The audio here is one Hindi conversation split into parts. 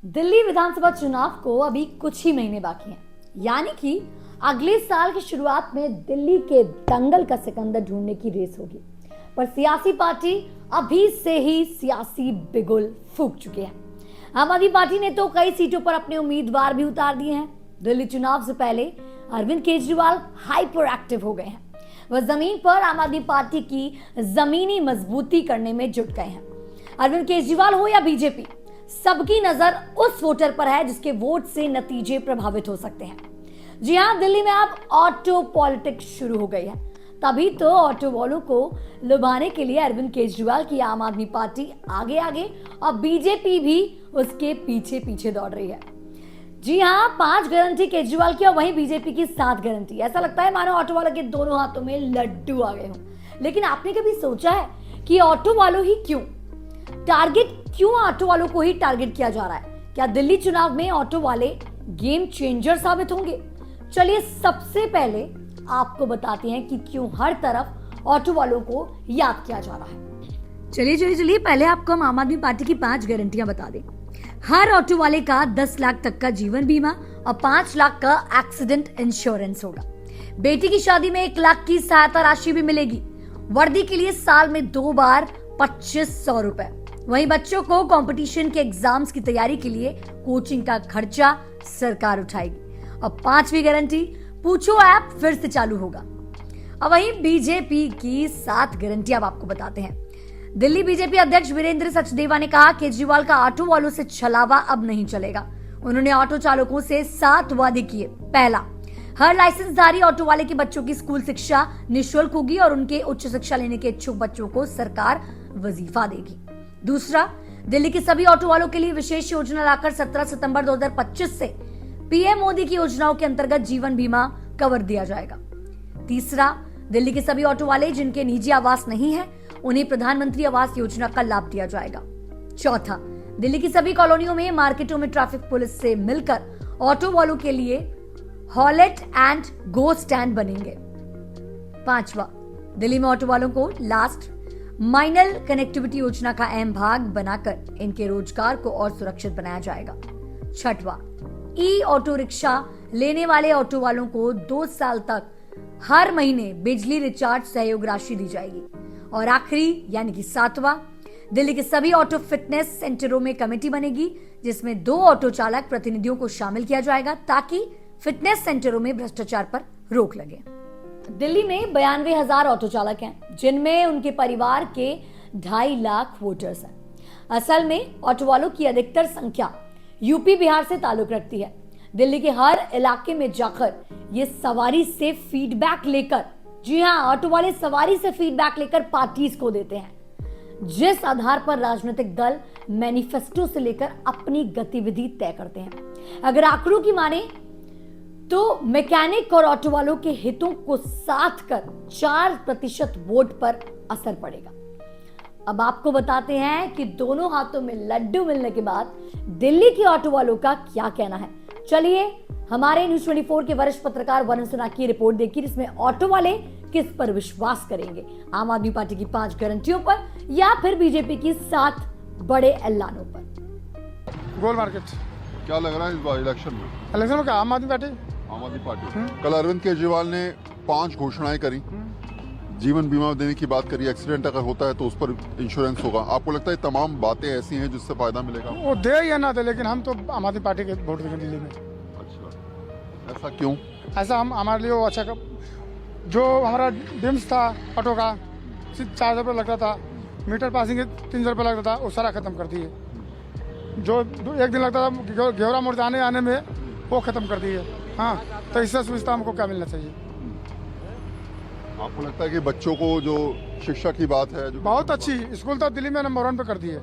दिल्ली विधानसभा चुनाव को अभी कुछ ही महीने बाकी हैं, यानी कि अगले साल की शुरुआत में दिल्ली के दंगल का सिकंदर ढूंढने की रेस होगी। पर सियासी पार्टी अभी से ही सियासी बिगुल फूंक चुके हैं। आम आदमी पार्टी ने तो कई सीटों पर अपने उम्मीदवार भी उतार दिए हैं। दिल्ली चुनाव से पहले अरविंद केजरीवाल हाइपर एक्टिव हो गए हैं। वह जमीन पर आम आदमी पार्टी की जमीनी मजबूती करने में जुट गए हैं। अरविंद केजरीवाल हो या बीजेपी, सबकी नजर उस वोटर पर है जिसके वोट से नतीजे प्रभावित हो सकते हैं। जी हां, दिल्ली में अब ऑटो पॉलिटिक्स शुरू हो गई है। तभी तो ऑटो वालों को लुभाने के लिए अरविंद केजरीवाल की आम आदमी पार्टी आगे आगे और बीजेपी भी उसके पीछे पीछे दौड़ रही है। जी हां, 5 गारंटी केजरीवाल की और वहीं बीजेपी की 7 गारंटी। ऐसा लगता है मानो ऑटो वालों के दोनों हाथों में लड्डू आ गए हों। लेकिन आपने कभी सोचा है कि ऑटो वालों ही क्यों ऑटो वालों को ही टारगेट किया जा रहा है? क्या दिल्ली चुनाव में ऑटो वाले गेम चेंजर साबित होंगे? चलिए सबसे पहले आपको बताते हैं कि क्यों हर तरफ ऑटो वालों को याद किया जा रहा है। चलिए पहले आपको हम आम आदमी पार्टी की 5 गारंटियां बता दें। हर ऑटो वाले का 10 लाख तक का जीवन बीमा और 5 लाख का एक्सीडेंट इंश्योरेंस होगा। बेटी की शादी में 1 लाख की सहायता राशि भी मिलेगी। वर्दी के लिए साल में 2 बार 2500 रुपए। वहीं बच्चों को कंपटीशन के एग्जाम्स की तैयारी के लिए कोचिंग का खर्चा सरकार उठाएगी। और 5वीं गारंटी, पूछो ऐप फिर से चालू होगा। अब वहीं बीजेपी की 7 गारंटी अब आपको बताते हैं। दिल्ली बीजेपी अध्यक्ष वीरेंद्र सचदेवा ने कहा, केजरीवाल का ऑटो वालों से छलावा अब नहीं चलेगा। उन्होंने ऑटो चालकों से 7 वादे किए। पहला, हर लाइसेंसधारी ऑटो वाले के बच्चों की स्कूल शिक्षा निःशुल्क होगी और उनके उच्च शिक्षा लेने के इच्छुक बच्चों को सरकार वजीफा देगी। दूसरा, दिल्ली के सभी ऑटो वालों के लिए विशेष योजना लाकर 17 सितंबर 2025 से पीएम मोदी की योजनाओं के अंतर्गत जीवन बीमा कवर दिया जाएगा। तीसरा, दिल्ली के सभी ऑटो वाले जिनके निजी आवास नहीं है, उन्हें प्रधानमंत्री आवास योजना का लाभ दिया जाएगा। चौथा, दिल्ली की सभी कॉलोनियों में मार्केटों में ट्रैफिक पुलिस से मिलकर ऑटो वालों के लिए हॉलेट एंड गो स्टैंड बनेंगे। पांचवा, दिल्ली में ऑटो वालों को लास्ट माइल कनेक्टिविटी योजना का अहम भाग बनाकर इनके रोजगार को और सुरक्षित बनाया जाएगा। छठवां, ई ऑटो रिक्शा लेने वाले ऑटो वालों को 2 साल तक हर महीने बिजली रिचार्ज सहयोग राशि दी जाएगी। और आखिरी यानी कि 7वां, दिल्ली के सभी ऑटो फिटनेस सेंटरों में कमेटी बनेगी जिसमें 2 ऑटो चालक प्रतिनिधियों को शामिल किया जाएगा ताकि फिटनेस सेंटरों में भ्रष्टाचार पर रोक लगे। दिल्ली में 92,000 ऑटो चालक हैं, जिनमें उनके परिवार के 2.5 लाख वोटर्स हैं। असल में ऑटो वालों की अधिकतर संख्या यूपी बिहार से ताल्लुक रखती है। दिल्ली के हर इलाके में जाकर ये सवारी से फीडबैक लेकर, जी हाँ, ऑटो वाले सवारी से फीडबैक लेकर पार्टीज को देते हैं, जिस आधार पर राजनीतिक दल मैनिफेस्टो से लेकर अपनी गतिविधि तय करते हैं। अगर आंकड़ों की माने तो मैकेनिक और ऑटो वालों के हितों को साथ कर 4% वोट पर असर पड़ेगा। अब आपको बताते हैं कि दोनों हाथों में लड्डू मिलने के बाद दिल्ली के ऑटो वालों का क्या कहना है। चलिए हमारे न्यूज़ 24 के वरिष्ठ पत्रकार वरुण सिन्हा की रिपोर्ट देखिए, जिसमें ऑटो वाले किस पर विश्वास करेंगे, आम आदमी पार्टी की 5 गारंटियों पर या फिर बीजेपी की 7 बड़े ऐलानों पर। गोल मार्केट क्या लग रहा है इस बार इलेक्शन में? इलेक्शन में क्या आम आदमी पार्टी? कल अरविंद केजरीवाल ने 5 घोषणाएं करी। जीवन बीमा देने की बात करी, एक्सीडेंट अगर होता है तो उस पर इंश्योरेंस होगा। आपको लगता है तमाम बातें ऐसी हैं जिससे फायदा मिलेगा? वो दे या ना दे, लेकिन हम तो आम आदमी पार्टी के वोट देंगे दिल्ली में। अच्छा, ऐसा क्यों? ऐसा हम हमारे लिए वो अच्छा जो हमारा डिम्स था ऑटो का 400 रुपये लगता था, मीटर पासिंग 300 रुपये लगता था, वो सारा खत्म कर दिए। जो 1 दिन लगता था घेवरा मोड़ आने में, वो खत्म कर दिए। हाँ, तो इससे सुविधा हमको क्या मिलना चाहिए? आपको लगता है कि बच्चों को जो शिक्षा की बात है जो बहुत अच्छी स्कूल तो दिल्ली में नंबर 1 पे कर दी है।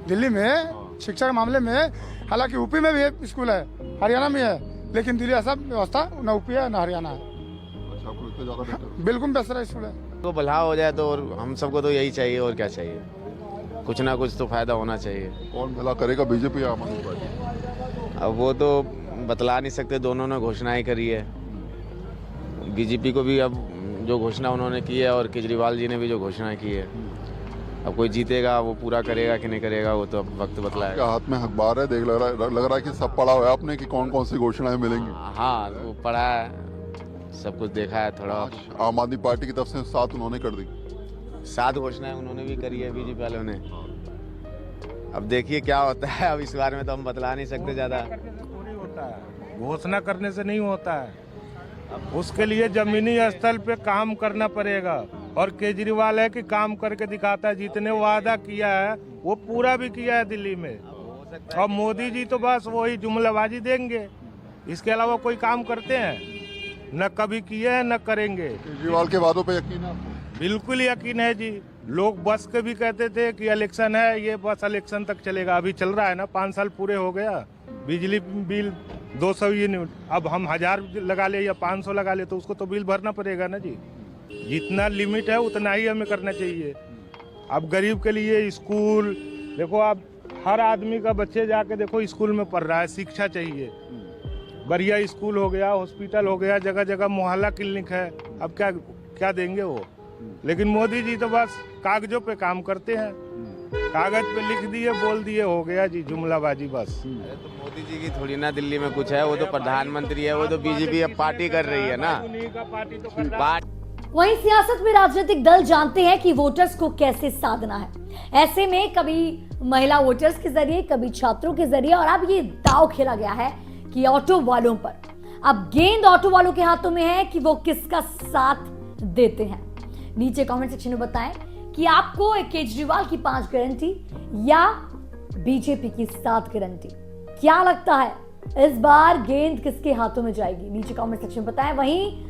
दिल्ली में शिक्षा के मामले में, हालांकि यूपी में भी स्कूल है, हरियाणा में है, लेकिन दिल्ली ऐसा व्यवस्था न यूपी है न हरियाणा है। अच्छा, आपको लगता है ज्यादा बेहतर? बिल्कुल बेहतर स्कूल है। तो भला हो जाए तो, और हम सबको तो यही चाहिए, और क्या चाहिए? कुछ ना कुछ तो फायदा होना चाहिए। कौन भला करेगा, बीजेपी या आम आदमी पार्टी? अब वो तो बतला नहीं सकते, दोनों ने घोषणाएं करी है। बीजेपी को भी अब जो घोषणा उन्होंने की है और केजरीवाल जी ने भी जो घोषणा की है, अब कोई जीतेगा वो पूरा करेगा कि नहीं करेगा वो तो अब वक्त बतलाएगा। क्या हाथ में अखबार है, देख लग रहा है कि सब पढ़ा हुआ है आपने कि कौन कौन सी घोषणाएं मिलेंगी। हाँ वो पढ़ा है, सब कुछ देखा है थोड़ा। आम आदमी पार्टी की तरफ से 7 उन्होंने कर दी। 7 घोषणाएं उन्होंने भी करी है बीजेपी वालों ने। अब देखिए क्या होता है, अब इस बारे में तो हम बतला नहीं सकते ज्यादा। थोड़ी होता है, घोषणा करने से नहीं होता है, उसके लिए जमीनी स्तर पे काम करना पड़ेगा। और केजरीवाल है कि काम करके दिखाता है, जितने वादा किया है वो पूरा भी किया है दिल्ली में। और मोदी जी तो बस वही जुमलाबाजी देंगे, इसके अलावा कोई काम करते हैं न, कभी किए हैं न करेंगे। केजरीवाल के वादों पे यकीन है आपको? बिल्कुल यकीन है जी। लोग बस के भी कहते थे कि इलेक्शन है, ये बस इलेक्शन तक चलेगा। अभी चल रहा है ना, 5 साल पूरे हो गया। बिजली बिल 200 यूनिट, अब हम 1000 लगा ले या 500 लगा ले तो उसको तो बिल भरना पड़ेगा ना जी। जितना लिमिट है उतना ही हमें करना चाहिए। अब गरीब के लिए स्कूल देखो, आप हर आदमी का बच्चे जाके देखो स्कूल में पढ़ रहा है, शिक्षा चाहिए। बढ़िया स्कूल हो गया, हॉस्पिटल हो गया, जगह जगह मोहल्ला क्लिनिक है। अब क्या क्या देंगे वो। लेकिन मोदी जी तो बस कागजों पे काम करते हैं, कागज पे लिख दिए, बोल दिए, हो गया जी, जुमलाबाजी बस। अरे तो मोदी जी की थोड़ी ना दिल्ली में कुछ है, वो तो प्रधानमंत्री है, वो तो बीजेपी अब पार्टी कर रही है ना। उन्हीं का पार्टी तो कर रहा है। वहीं सियासत में राजनीतिक दल जानते हैं कि वोटर्स को कैसे साधना है। ऐसे में कभी महिला वोटर्स के जरिए, कभी छात्रों के जरिए, और अब ये दांव खेला गया है कि ऑटो वालों पर। अब गेंद ऑटो वालों के हाथों में है कि वो किसका साथ देते हैं। नीचे कमेंट सेक्शन में बताएं कि आपको केजरीवाल की 5 गारंटी या बीजेपी की 7 गारंटी, क्या लगता है इस बार गेंद किसके हाथों में जाएगी। नीचे कमेंट सेक्शन में बताएं। वहीं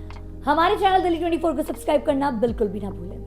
हमारे चैनल दिल्ली 24 को सब्सक्राइब करना बिल्कुल भी ना भूलें।